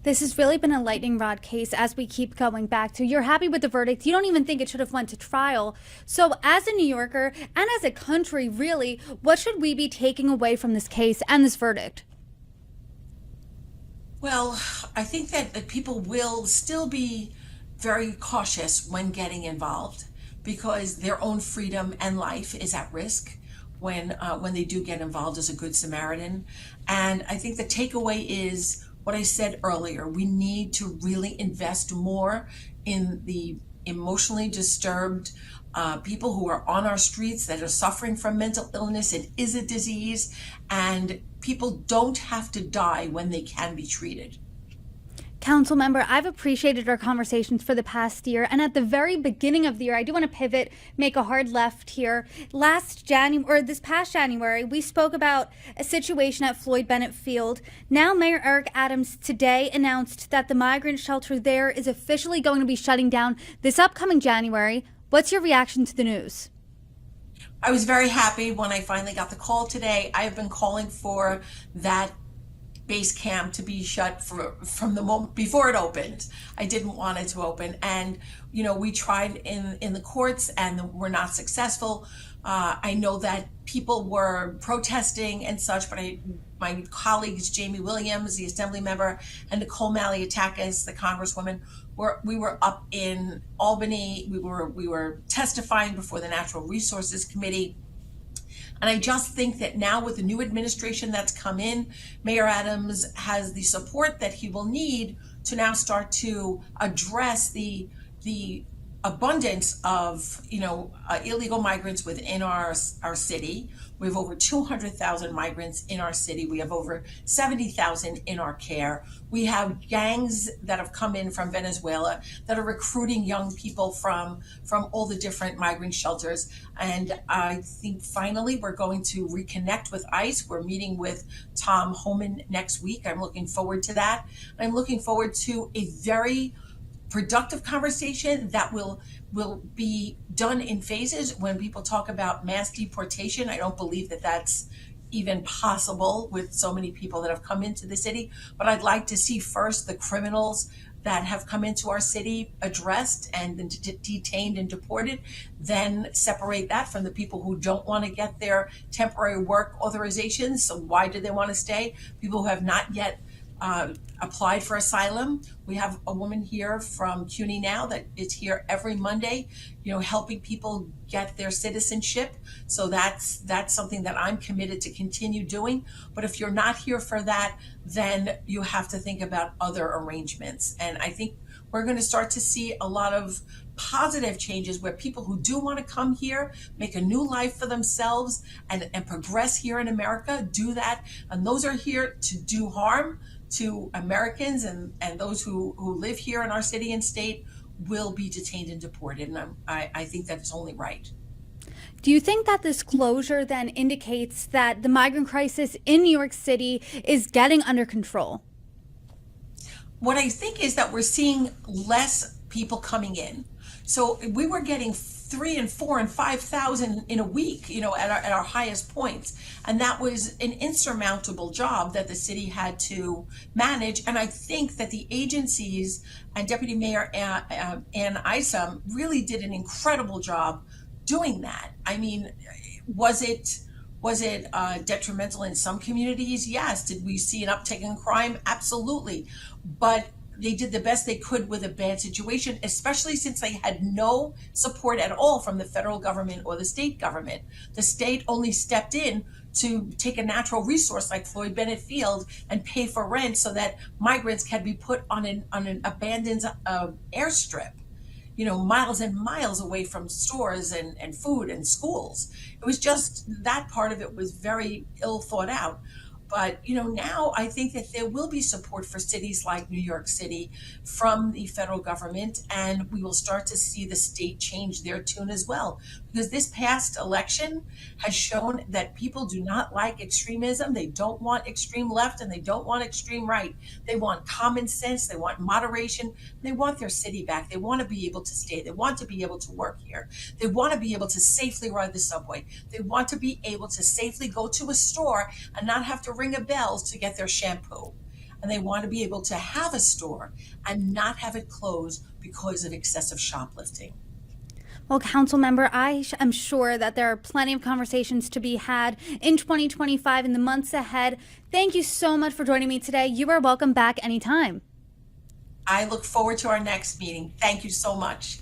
This has really been a lightning rod case as we keep going back to. You're happy with the verdict. You don't even think it should have went to trial. So as a New Yorker and as a country, really, what should we be taking away from this case and this verdict? Well, I think that people will still be very cautious when getting involved because their own freedom and life is at risk when they do get involved as a good Samaritan. And I think the takeaway is what I said earlier. We need to really invest more in the emotionally disturbed people who are on our streets that are suffering from mental illness. It is a disease, and people don't have to die when they can be treated. Councilmember, I've appreciated our conversations for the past year, and at the very beginning of the year, I do want to pivot, make a hard left here. This past January, we spoke about a situation at Floyd Bennett Field. Now, Mayor Eric Adams today announced that the migrant shelter there is officially going to be shutting down this upcoming January. What's your reaction to the news? I was very happy when I finally got the call today. I have been calling for that base camp to be shut from the moment before it opened. I didn't want it to open, and we tried in the courts and were not successful. I know that people were protesting and such, but my colleagues Jamie Williams, the Assembly member, and Nicole Malliotakis, the Congresswoman, we were up in Albany. We were testifying before the Natural Resources Committee. And I just think that now with the new administration that's come in, Mayor Adams has the support that he will need to now start to address the abundance of illegal migrants within our city. We have over 200,000 migrants in our city. We have over 70,000 in our care. We have gangs that have come in from Venezuela that are recruiting young people from all the different migrant shelters. And I think finally we're going to reconnect with ICE. We're meeting with Tom Homan next week. I'm looking forward to that. I'm looking forward to a very productive conversation that will be done in phases. When people talk about mass deportation, I don't believe that that's even possible with so many people that have come into the city. But I'd like to see first the criminals that have come into our city addressed and then detained and deported, then separate that from the people who don't want to get their temporary work authorizations. So why do they want to stay? People who have not yet applied for asylum. We have a woman here from CUNY now that is here every Monday, helping people get their citizenship. So that's something that I'm committed to continue doing. But if you're not here for that, then you have to think about other arrangements. And I think we're going to start to see a lot of positive changes where people who do want to come here, make a new life for themselves and progress here in America, do that. And those are here to do harm to Americans, and those who live here in our city and state will be detained and deported. And I think that's only right. Do you think that this closure then indicates that the migrant crisis in New York City is getting under control? What I think is that we're seeing less people coming in. So we were getting 3,000 and 4,000 and 5,000 in a week, at our highest points. And that was an insurmountable job that the city had to manage. And I think that the agencies and Deputy Mayor Ann Isom really did an incredible job doing that. I mean, was it detrimental in some communities? Yes. Did we see an uptick in crime? Absolutely. But they did the best they could with a bad situation, especially since they had no support at all from the federal government or the state government. The state only stepped in to take a natural resource like Floyd Bennett Field and pay for rent so that migrants can be put on an abandoned airstrip, miles and miles away from stores and food and schools. It was just that part of it was very ill thought out. But, now I think that there will be support for cities like New York City from the federal government, and we will start to see the state change their tune as well. Because this past election has shown that people do not like extremism. They don't want extreme left and they don't want extreme right. They want common sense. They want moderation. They want their city back. They want to be able to stay. They want to be able to work here. They want to be able to safely ride the subway. They want to be able to safely go to a store and not have to ring a bell to get their shampoo. and they want to be able to have a store and not have it closed because of excessive shoplifting. Well, Councilmember, am sure that there are plenty of conversations to be had in 2025 in the months ahead. Thank you so much for joining me today. You are welcome back anytime. I look forward to our next meeting. Thank you so much.